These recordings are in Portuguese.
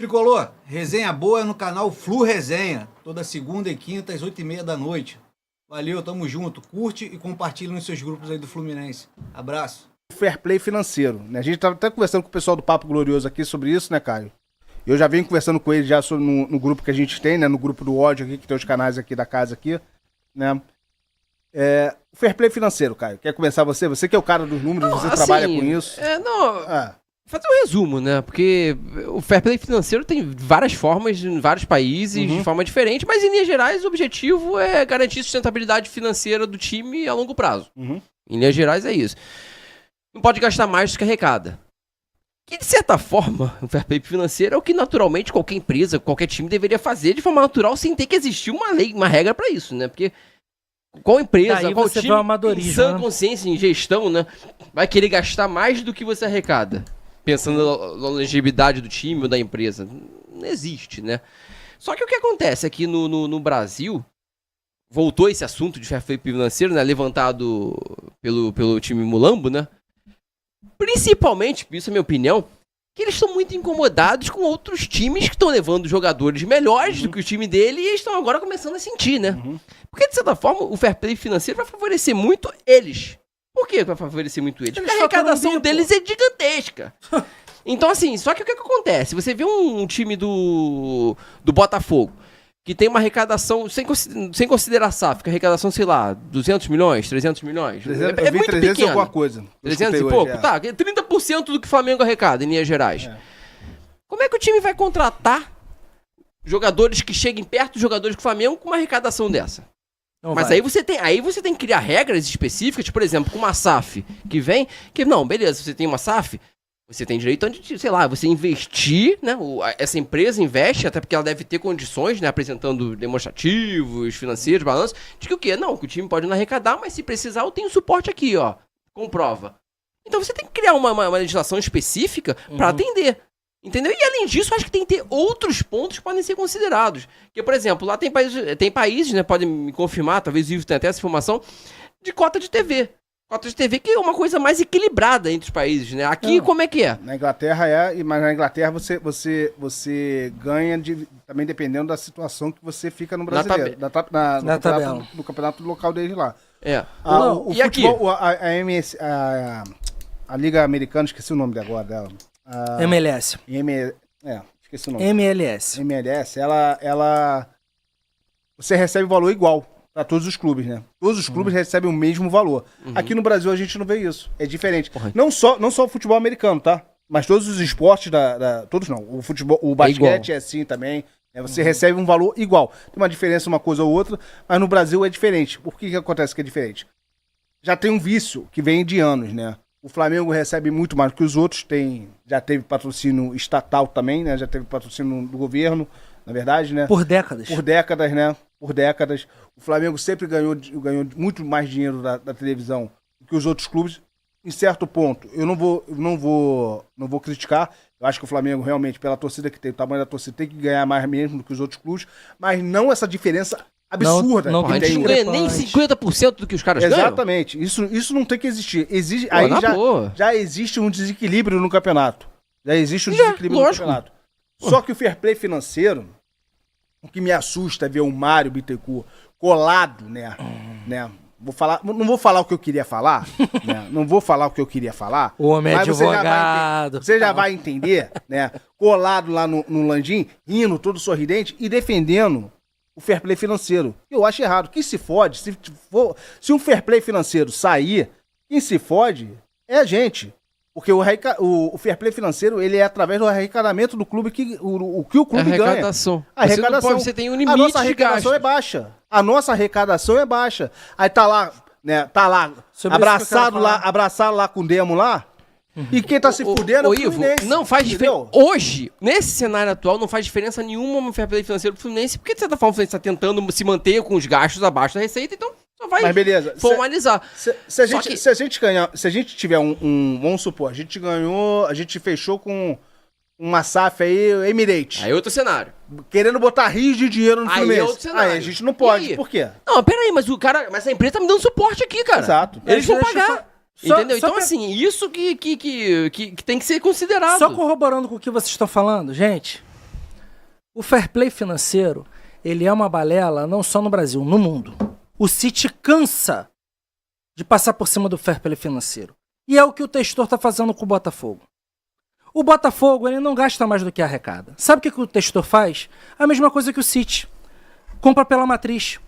Tricolor, resenha boa no canal Flu Resenha, toda segunda e quinta às 8h30 da noite. Valeu, tamo junto. Curte e compartilha nos seus grupos aí do Fluminense. Abraço. Fair play financeiro, né? A gente tava até conversando com o pessoal do Papo Glorioso aqui sobre isso, né, Caio? Eu já venho conversando com eles já no grupo que a gente tem, né? No grupo do ódio aqui, que tem os canais aqui da casa aqui, né? O fair play financeiro, Caio. Quer começar você? Você que é o cara dos números, você assim, trabalha com isso. Fazer um resumo, né? Porque o fair play financeiro tem várias formas em vários países, de forma diferente, mas em linhas gerais o objetivo é garantir sustentabilidade financeira do time a longo prazo. Em linhas gerais é isso. Não pode gastar mais do que arrecada. Que, de certa forma, o fair play financeiro é o que naturalmente qualquer empresa, qualquer time deveria fazer de forma natural sem ter que existir uma lei, uma regra pra isso, né? Porque qual empresa, daí qual você time em sã né? consciência, em gestão, né, vai querer gastar mais do que você arrecada? Pensando na longevidade do time ou da empresa. Não existe, né? Só que o que acontece aqui no Brasil, voltou esse assunto de fair play financeiro, né, levantado pelo time Mulambo, né? Principalmente, isso é minha opinião, que eles estão muito incomodados com outros times que estão levando jogadores melhores do que o time dele e eles estão agora começando a sentir, né? Porque, de certa forma, o fair play financeiro vai favorecer muito eles. Por que vai favorecer muito eles? Porque a arrecadação deles é gigantesca. Então, assim, só que o que acontece? Você vê um time do Botafogo, que tem uma arrecadação, sem considerar a SAF, que a arrecadação, sei lá, 200 milhões, 300 milhões. É muito 300 pequeno. alguma coisa. 300 e pouco? Tá, 30% do que o Flamengo arrecada, em linhas gerais. Como é que o time vai contratar jogadores que cheguem perto dos jogadores do Flamengo com uma arrecadação dessa? Não. Mas aí você tem que criar regras específicas, por exemplo, com uma SAF que vem, que não, beleza, você tem uma SAF, você tem direito a, sei lá, você investir, né? Essa empresa investe, até porque ela deve ter condições, né? Apresentando demonstrativos, financeiros, balanços, de que o quê? Não, que o time pode não arrecadar, mas se precisar eu tenho suporte aqui, ó, comprova. Então você tem que criar uma legislação específica para atender. Entendeu? E além disso, acho que tem que ter outros pontos que podem ser considerados. Porque, por exemplo, lá tem países, né, podem me confirmar, talvez o Ivo tenha até essa informação, de cota de TV. Cota de TV que é uma coisa mais equilibrada entre os países, né? Aqui, como é que é? Na Inglaterra mas na Inglaterra você ganha também dependendo da situação que você fica no brasileiro. No campeonato local deles lá. E futebol, a Liga Americana, esqueci o nome agora dela. MLS. Esqueci o nome. MLS. Ela você recebe valor igual para todos os clubes, né? Todos os clubes recebem o mesmo valor. Aqui no Brasil a gente não vê isso. É diferente. Não só o futebol americano, tá? Mas todos os esportes todos não. O futebol, o basquete é assim também. Né? Você recebe um valor igual. Tem uma diferença uma coisa ou outra, mas no Brasil é diferente. Por que acontece que é diferente? Já tem um vício que vem de anos, né? O Flamengo recebe muito mais do que os outros, já teve patrocínio estatal também, né? Já teve patrocínio do governo, na verdade, né? Por décadas. Por décadas, né? Por décadas. O Flamengo sempre ganhou muito mais dinheiro da televisão do que os outros clubes. Em certo ponto, eu não vou criticar. Eu acho que o Flamengo realmente, pela torcida que tem, o tamanho da torcida, tem que ganhar mais mesmo do que os outros clubes, mas não essa diferença absurda. A gente não ganha nem 50% do que os caras ganham. Exatamente. Isso não tem que existir. Já existe um desequilíbrio no campeonato. Já existe um desequilíbrio no campeonato. Só que o fair play financeiro, o que me assusta é ver o Mário Bittencourt colado, né? Não vou falar o que eu queria falar, né? Não vou falar o que eu queria falar. O homem é advogado. Você já vai entender, né? Colado lá no Landim, rindo, todo sorridente e defendendo o fair play financeiro. Eu acho errado. Quem se fode, se um fair play financeiro sair, quem se fode é a gente. Porque o fair play financeiro, ele é através do arrecadamento do clube, o que o clube ganha. A arrecadação. Você tem um limite. A nossa arrecadação é baixa. A nossa arrecadação é baixa. Aí tá lá, né? Abraçado lá com o Demo lá. E quem tá se fudendo é o Fluminense. Não faz diferença. Hoje, nesse cenário atual, não faz diferença nenhuma no fair play financeiro do Fluminense, porque de certa forma o Fluminense tá tentando se manter com os gastos abaixo da receita, então só vai formalizar. Se a gente tiver vamos supor, a gente fechou com uma SAF aí, Emirates. Aí é outro cenário. Querendo botar rios de dinheiro no Fluminense. Aí é outro cenário. Aí a gente não pode. Por quê? Não, peraí, mas a empresa tá me dando suporte aqui, cara. Exato. Eles vão pagar. Entendeu? Então, assim, isso que tem que ser considerado. Só corroborando com o que vocês estão falando, gente, O fair play financeiro, ele é uma balela não só no Brasil, no mundo. O City cansa de passar por cima do fair play financeiro. E é o que o Testor tá fazendo com o Botafogo. O Botafogo, ele não gasta mais do que arrecada. Sabe o que o Testor faz? A mesma coisa que o City. Compra pela matriz.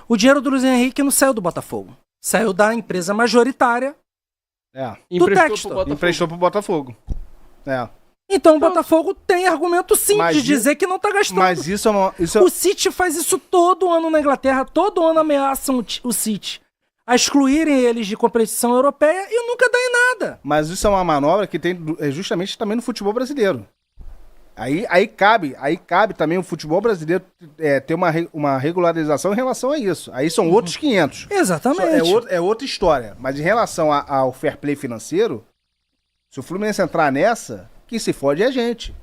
O dinheiro do Luiz Henrique não saiu do Botafogo. Saiu da empresa majoritária do Textor. Emprestou pro Botafogo. Então o Botafogo tem argumento sim de dizer que não tá gastando. Mas isso é uma... O City faz isso todo ano na Inglaterra. Todo ano ameaçam o City a excluírem eles de competição europeia e nunca dá em nada. Mas isso é uma manobra que tem justamente também no futebol brasileiro. Aí cabe também o futebol brasileiro ter uma regularização em relação a isso. Aí são outros 500. Exatamente. É outra história. Mas em relação ao fair play financeiro, se o Fluminense entrar nessa, quem se fode é a gente.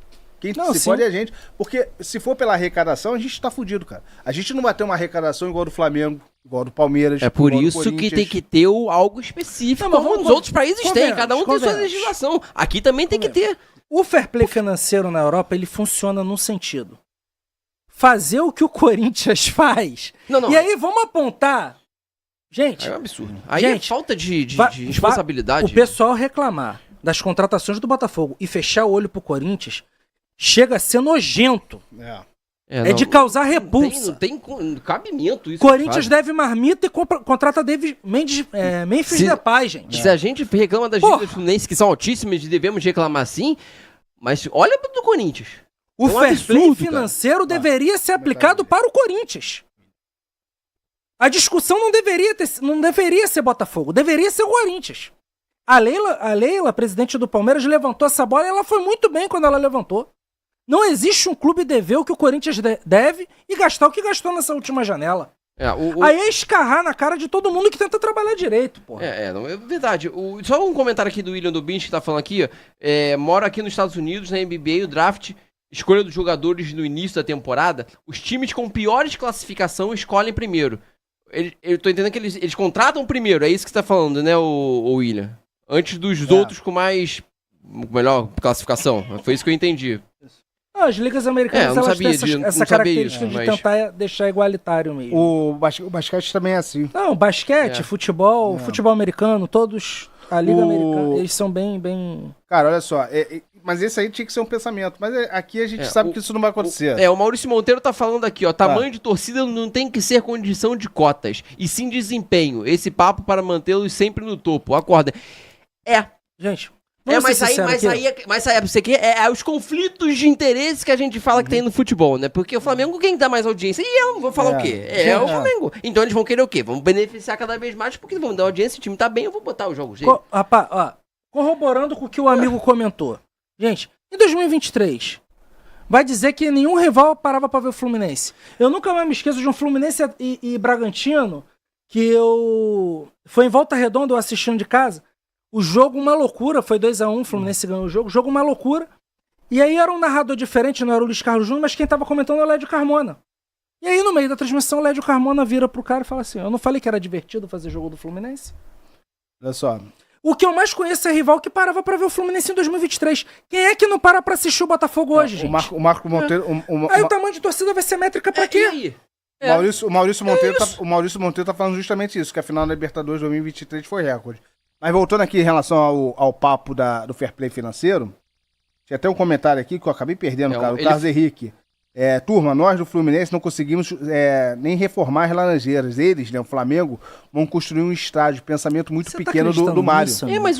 Fode é a gente. Porque se for pela arrecadação, a gente tá fudido, cara. A gente não vai ter uma arrecadação igual do Flamengo, igual do Palmeiras. É por isso que tem que ter algo específico, como os outros países têm. Cada um tem sua legislação. Aqui também tem que ter. O fair play financeiro na Europa, ele funciona num sentido. Fazer o que o Corinthians faz. Não. E aí vamos apontar. Gente. É um absurdo. Aí é falta de responsabilidade. O pessoal reclamar das contratações do Botafogo e fechar o olho pro Corinthians chega a ser nojento. É de causar repulsa. Não tem cabimento isso. Corinthians deve marmita e contrata Memphis Depay, gente. Se a gente reclama das dívidas do Fluminense, que são altíssimas, e devemos reclamar sim, mas olha do Corinthians. O fair play financeiro deveria ser aplicado para o Corinthians. A discussão não deveria ser Botafogo, deveria ser o Corinthians. A Leila, presidente do Palmeiras, levantou essa bola e ela foi muito bem quando ela levantou. Não existe um clube dever o que o Corinthians deve e gastar o que gastou nessa última janela. Aí é escarrar na cara de todo mundo que tenta trabalhar direito, porra. Não, é verdade. Só um comentário aqui do William Dubins, que tá falando aqui, mora aqui nos Estados Unidos, na NBA, o draft, escolha dos jogadores no início da temporada, os times com piores classificação escolhem primeiro. Eu tô entendendo que eles contratam primeiro, é isso que você tá falando, né, o William? Antes dos outros com melhor classificação. Foi isso que eu entendi. As ligas americanas elas têm essa característica de tentar deixar igualitário mesmo. O basquete também é assim. Não, basquete, futebol americano, todos, a liga americana, eles são bem... Cara, olha só, mas esse aí tinha que ser um pensamento, mas aqui a gente sabe que isso não vai acontecer. O Maurício Monteiro tá falando aqui, ó, tamanho de torcida não tem que ser condição de cotas, e sim desempenho, esse papo para mantê-los sempre no topo, acorda. Gente... Mas aí você quer os conflitos de interesse que a gente fala que tem no futebol, né? Porque o Flamengo, quem dá mais audiência? E eu vou falar o quê? O Flamengo. Então eles vão querer o quê? Vão beneficiar cada vez mais porque vão dar audiência, o time tá bem, eu vou botar os jogos dele. Rapaz, corroborando com o que o amigo comentou. Gente, em 2023, vai dizer que nenhum rival parava pra ver o Fluminense. Eu nunca mais me esqueço de um Fluminense e Bragantino, que foi em Volta Redonda, eu assistindo de casa. O jogo, uma loucura, foi 2-1, o Fluminense ganhou o jogo, uma loucura. E aí era um narrador diferente, não era o Luiz Carlos Júnior, mas quem tava comentando era o Lédio Carmona. E aí no meio da transmissão, o Lédio Carmona vira pro cara e fala assim, eu não falei que era divertido fazer jogo do Fluminense? Olha só. O que eu mais conheço é rival que parava pra ver o Fluminense em 2023. Quem é que não para pra assistir o Botafogo hoje, gente? O Marco Monteiro... Aí o tamanho de torcida vai ser métrica pra quê? O Maurício Monteiro tá falando justamente isso, que a final da Libertadores 2023 foi recorde. Mas voltando aqui em relação ao papo do fair play financeiro, tinha até um comentário aqui que eu acabei perdendo, cara. O Carlos Henrique. Turma, nós do Fluminense não conseguimos nem reformar as Laranjeiras. Eles, né, o Flamengo, vão construir um estádio. Pensamento muito pequeno do Mário. Mas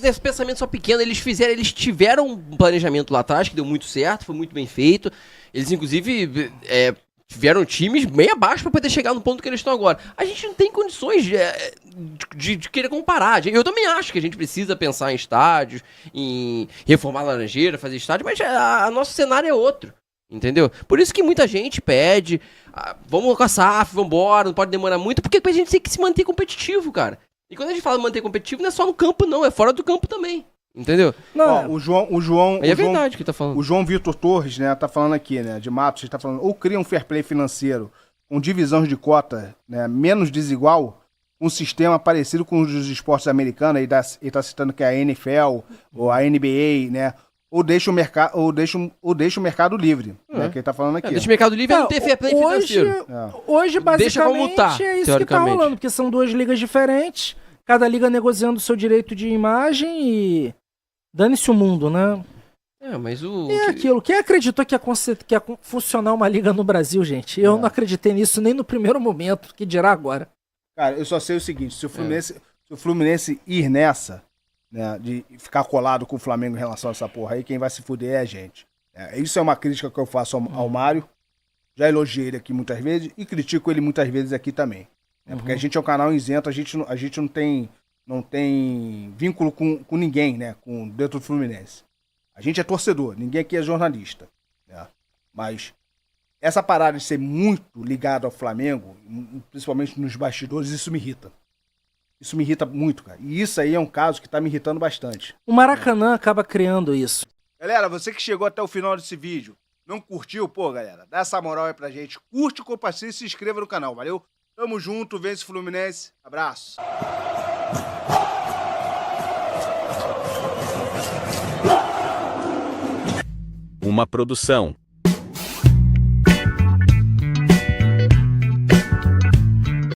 esse pensamento só pequeno, eles tiveram um planejamento lá atrás que deu muito certo, foi muito bem feito. Eles, inclusive, tiveram times bem abaixo para poder chegar no ponto que eles estão agora. A gente não tem condições de querer comparar. Eu também acho que a gente precisa pensar em estádios, em reformar a Laranjeira, fazer estádio, mas o nosso cenário é outro, entendeu? Por isso que muita gente pede, vamos com a SAF, vambora, não pode demorar muito, porque a gente tem que se manter competitivo, cara. E quando a gente fala manter competitivo, não é só no campo não, é fora do campo também. Entendeu? Não, o João. É verdade que tá falando. O João Vitor Torres, né, tá falando aqui, né, de Matos, ele tá falando, ou cria um fair play financeiro com divisão de cota, né, menos desigual, um sistema parecido com os dos esportes americanos, ele tá citando que é a NFL ou a NBA, né, ou deixa o mercado livre, né, que ele tá falando aqui. Deixa o mercado livre não ter fair play financeiro. Hoje, Deixa como basicamente, tá, é isso que tá rolando, porque são duas ligas diferentes, cada liga negociando o seu direito de imagem e dane-se o mundo, né? Mas aquilo. Quem acreditou que ia funcionar uma liga no Brasil, gente? Eu não acreditei nisso nem no primeiro momento, que dirá agora. Cara, eu só sei o seguinte, se o Fluminense ir nessa, né, de ficar colado com o Flamengo em relação a essa porra aí, quem vai se fuder é a gente. Isso é uma crítica que eu faço ao Mário, já elogiei ele aqui muitas vezes e critico ele muitas vezes aqui também. Porque a gente é um canal isento, a gente não tem vínculo com ninguém, né, dentro do Fluminense. A gente é torcedor, ninguém aqui é jornalista. Né? Mas essa parada de ser muito ligado ao Flamengo, principalmente nos bastidores, isso me irrita. Isso me irrita muito, cara. E isso aí é um caso que tá me irritando bastante. O Maracanã acaba criando isso. Galera, você que chegou até o final desse vídeo, não curtiu? Pô, galera, dá essa moral aí pra gente. Curte, compartilha e se inscreva no canal, valeu? Tamo junto, vence Fluminense. Abraço. Uma produção